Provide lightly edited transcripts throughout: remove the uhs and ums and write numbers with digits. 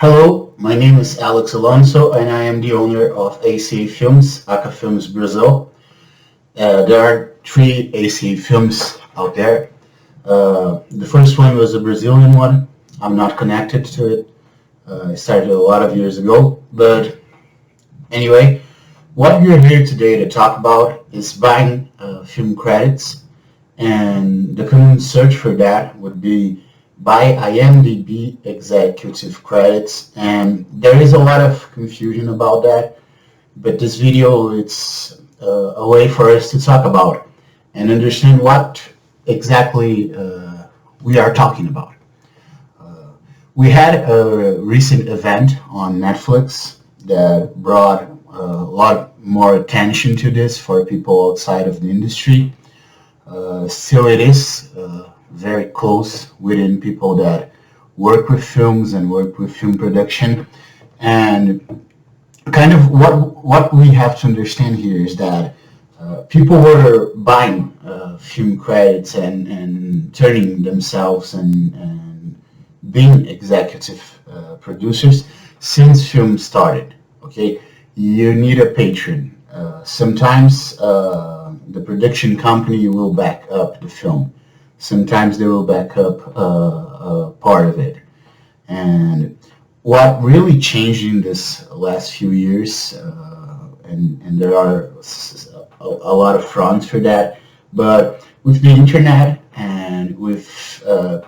Hello, my name is Alex Alonso and I am the owner of ACA Films, ACA Films Brazil. There are three ACA films out there. The first one was a Brazilian one. I'm not connected to it. I started a lot of years ago. But anyway, what we're here today to talk about is buying film credits. And the common search for that would be buy IMDB executive credits. And there is a lot of confusion about that. But this video, it's a way for us to talk about and understand what exactly we are talking about. We had a recent event on Netflix that brought a lot more attention to this for people outside of the industry. Still it is very close within people that work with films and work with film production. And kind of what we have to understand here is that people were buying film credits and turning themselves and being executive producers since film started. Okay, you need a patron. Sometimes the production company will back up the film. Sometimes they will back up part of it. And what really changed in this last few years, and there are a lot of fronts for that, but with the internet and with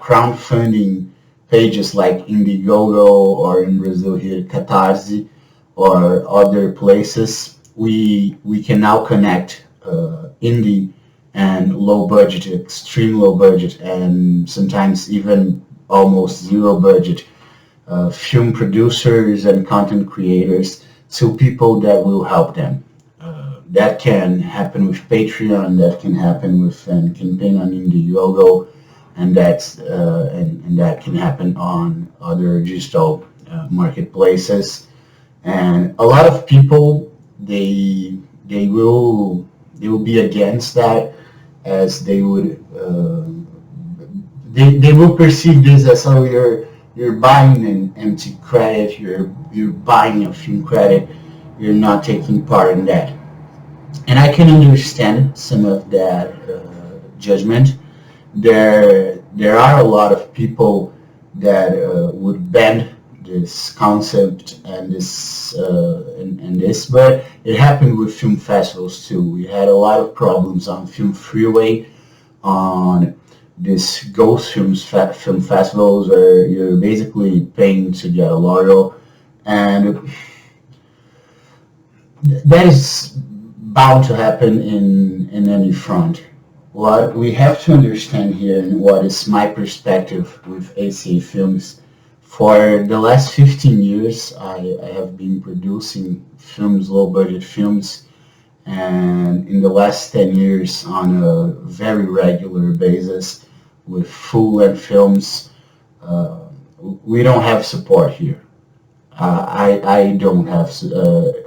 crowdfunding pages like Indiegogo or in Brazil here Catarse or other places, we can now connect indie and low budget, extreme low budget, and sometimes even almost zero budget film producers and content creators to people that will help them. That can happen with Patreon, that can happen with a campaign on Indiegogo, and that can happen on other digital marketplaces. And a lot of people they will be against that, as they would they will perceive this as, oh, you're buying an empty credit, you're buying a film credit, you're not taking part in that. And I can understand some of that judgment. There are a lot of people that would bend this concept and this, but it happened with film festivals too. We had a lot of problems on Film Freeway, on this ghost film festivals where you're basically paying to get a logo, and that is bound to happen in any front. What we have to understand here, and what is my perspective with ACA Films, for the last 15 years I have been producing films, low budget films, and in the last 10 years on a very regular basis with full-length films. We don't have support here. I don't have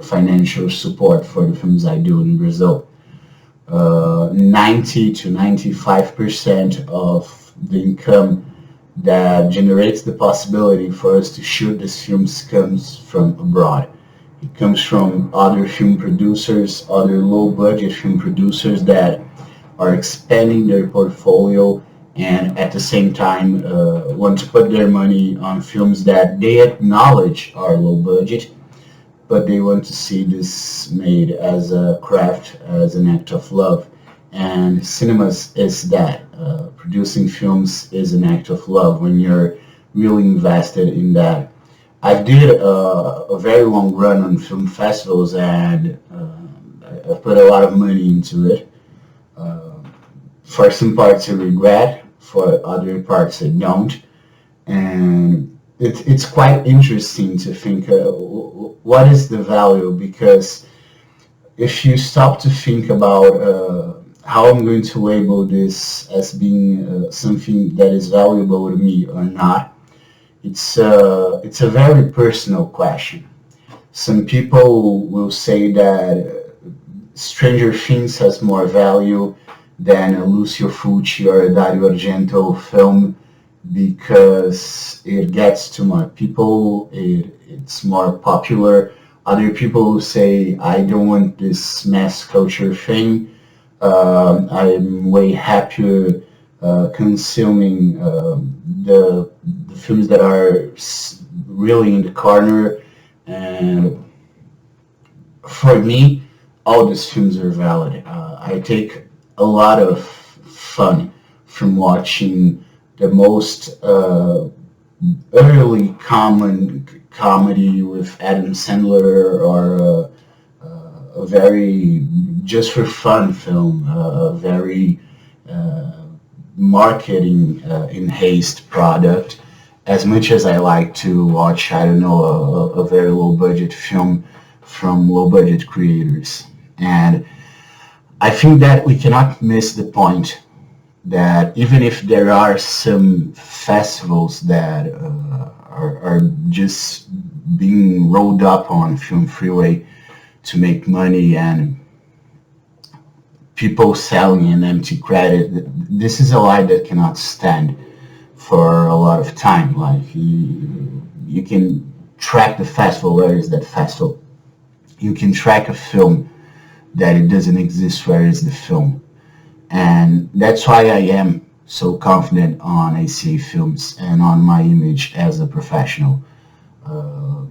financial support for the films I do in Brazil. 90 to 95% of the income that generates the possibility for us to shoot these films comes from abroad. It comes from other film producers, other low-budget film producers that are expanding their portfolio and at the same time want to put their money on films that they acknowledge are low-budget, but they want to see this made as a craft, as an act of love. And cinemas is that. Producing films is an act of love when you're really invested in that. I did a very long run on film festivals, and I put a lot of money into it. For some parts I regret, for other parts I don't. And it's quite interesting to think what is the value, because if you stop to think about how I'm going to label this as being something that is valuable to me or not, it's a very personal question. Some people will say that Stranger Things has more value than a Lucio Fulci or a Dario Argento film, because it gets to more people, it's more popular. Other people say, I don't want this mass culture thing. I'm way happier consuming the films that are really in the corner. And for me, all these films are valid. I take a lot of fun from watching the most early common comedy with Adam Sandler, or a very just for fun film, a very uh, marketing in haste product. As much as I like to watch, I don't know, a very low budget film from low budget creators. And I think that we cannot miss the point that even if there are some festivals that are just being rolled up on Film Freeway to make money, and people selling an empty credit, this is a lie that cannot stand for a lot of time. Like you can track the festival. Where is that festival? You can track a film that it doesn't exist. Where is the film? And that's why I am so confident on ACA Films and on my image as a professional. Uh,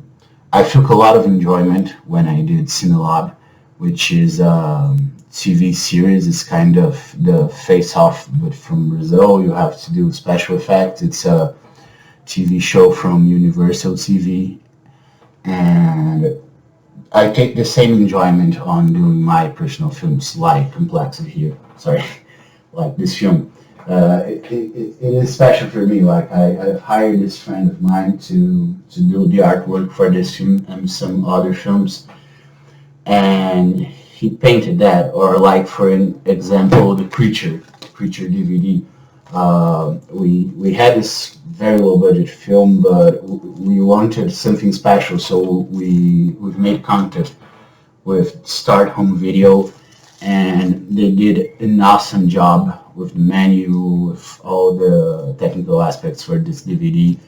I took a lot of enjoyment when I did Cinelab, which is a TV series. It's kind of the face-off, but from Brazil. You have to do special effects. It's a TV show from Universal TV, and I take the same enjoyment on doing my personal films, like Complexity here. Sorry, like this film. It is special for me. Like I've hired this friend of mine to do the artwork for this film and some other films, and he painted that. Or like for an example, the Creature DVD. We had this very low budget film, but we wanted something special, so we've made contact with Start Home Video, and they did an awesome job with the menu, with all the technical aspects for this DVD,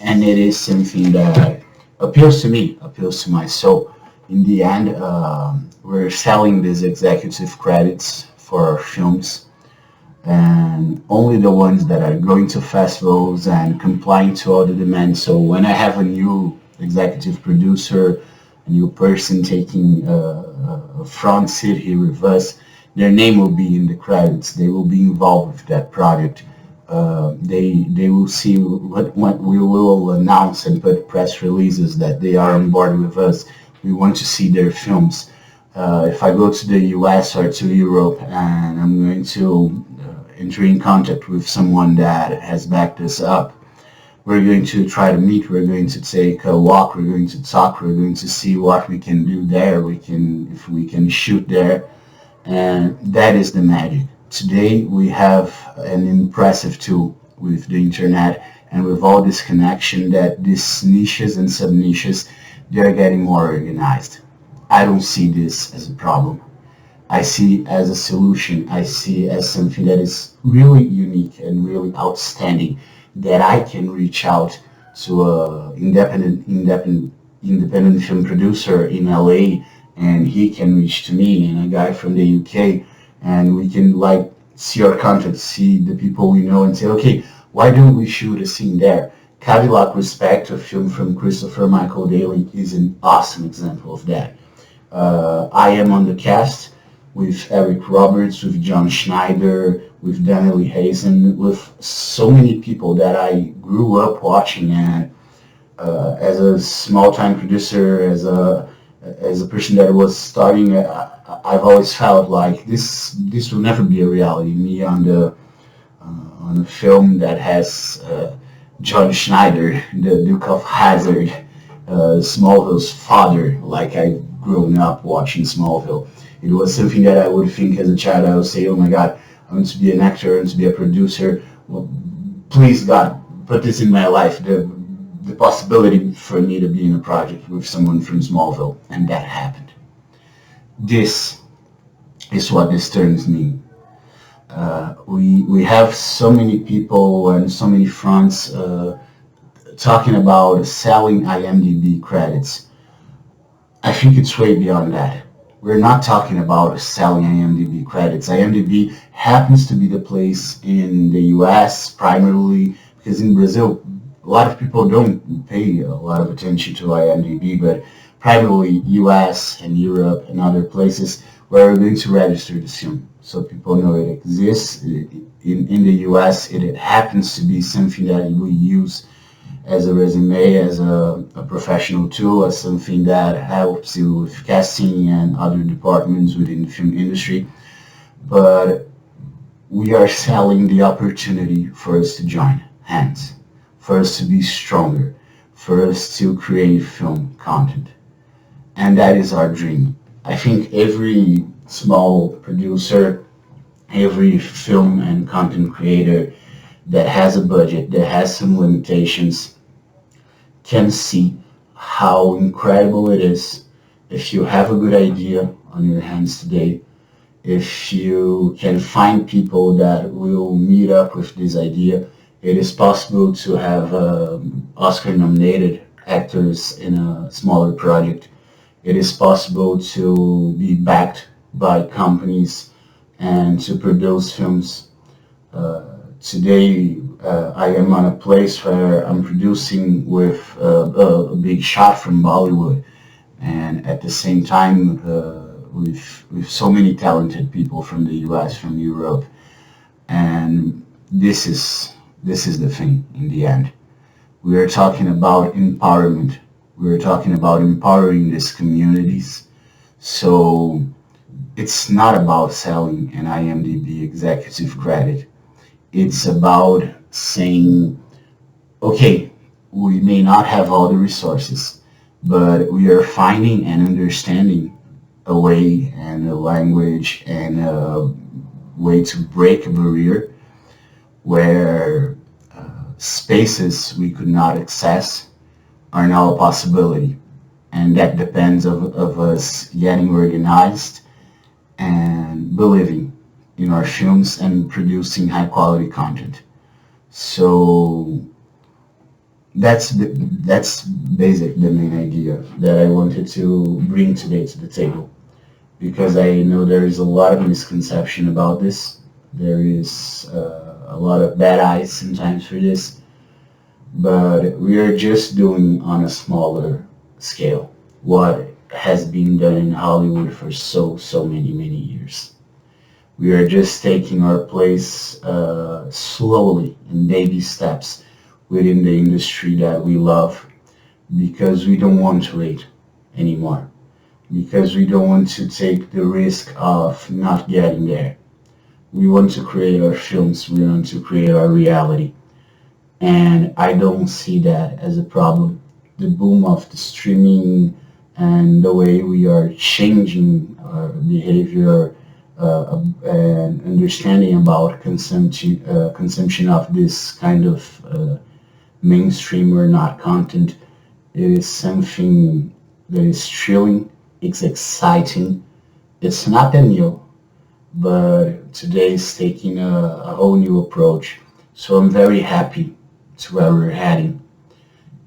and it is something that appeals to me, appeals to my soul. In the end, we're selling these executive credits for our films, and only the ones that are going to festivals and complying to all the demands. So when I have a new executive producer, a new person taking a front seat here with us, their name will be in the credits. They will be involved with that project. They will see what we will announce and put press releases that they are on board with us. We want to see their films. If I go to the US or to Europe and I'm going to enter in contact with someone that has backed us up, we're going to try to meet, we're going to take a walk, we're going to talk, we're going to see what we can do there, if we can shoot there, and that is the magic. Today we have an impressive tool with the internet and with all this connection that these niches and sub-niches, they're getting more organized. I don't see this as a problem. I see it as a solution. I see it as something that is really unique and really outstanding, that I can reach out to a independent film producer in LA, and he can reach to me, and a guy from the UK, and we can like see our content, see the people we know, and say, okay, why don't we shoot a scene there? Cadillac Respect, a film from Christopher Michael Daly, is an awesome example of that. I am on the cast with Eric Roberts, with John Schneider, with Daniel Hazen, with so many people that I grew up watching. And as a small-time producer, as a person that was starting, I've always felt like this will never be a reality. Me on a film that has John Schneider, the Duke of Hazzard, Smallville's father, like I've grown up watching Smallville. It was something that I would think as a child. I would say, oh my God, I want to be an actor, I want to be a producer. Well, please God, put this in my life, the possibility for me to be in a project with someone from Smallville, and that happened. This is what this turns me. We have so many people and so many fronts talking about selling IMDb credits. I think it's way beyond that. We're not talking about selling IMDb credits. IMDb happens to be the place in the US primarily because in Brazil, a lot of people don't pay a lot of attention to IMDb, but primarily US and Europe and other places where we're going to register this film. So people know it exists. In the US, it happens to be something that we use as a resume, as a professional tool, as something that helps you with casting and other departments within the film industry. But we are selling the opportunity for us to join hands, for us to be stronger, for us to create film content. And that is our dream. I think every small producer, every film and content creator that has a budget, that has some limitations, can see how incredible it is if you have a good idea on your hands today, if you can find people that will meet up with this idea. It is possible to have Oscar-nominated actors in a smaller project. It is possible to be backed by companies and to produce films. Today, I am on a place where I'm producing with a big shot from Bollywood, and at the same time, with so many talented people from the U.S., from Europe, and this is the thing in the end. We are talking about empowerment. We are talking about empowering these communities. So it's not about selling an IMDb executive credit. It's about saying, okay, we may not have all the resources, but we are finding and understanding a way and a language and a way to break a barrier where spaces we could not access are now a possibility. And that depends of us getting organized and believing in our films and producing high quality content. So that's the main idea that I wanted to bring today to the table, because I know there is a lot of misconception about this. There is a lot of bad eyes sometimes for this, but we are just doing on a smaller scale what has been done in Hollywood for so many years. We are just taking our place slowly in baby steps within the industry that we love, because we don't want to wait anymore, because we don't want to take the risk of not getting there. We want to create our films, we want to create our reality, and I don't see that as a problem. The boom of the streaming and the way we are changing our behavior and understanding about consumption of this kind of mainstream or not content, it is something that is thrilling, it's exciting, it's not that new, but today is taking a whole new approach. So I'm very happy to where we're heading,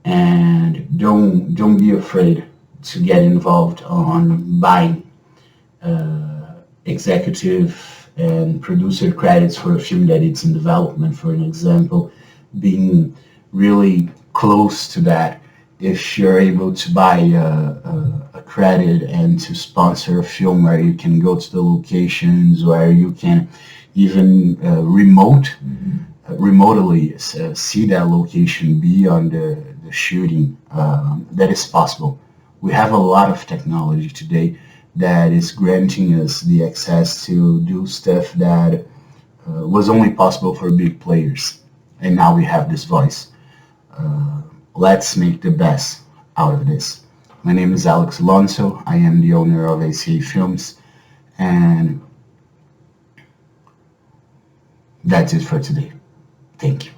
and don't be afraid to get involved on buying executive and producer credits for a film that it's in development, for an example, being really close to that. If you're able to buy a credit and to sponsor a film where you can go to the locations, where you can even remotely see that location, be on the shooting, that is possible. We have a lot of technology today that is granting us the access to do stuff that was only possible for big players. And now we have this voice. Let's make the best out of this. My name is Alex Alonso. I am the owner of ACA Films. And that's it for today. Thank you.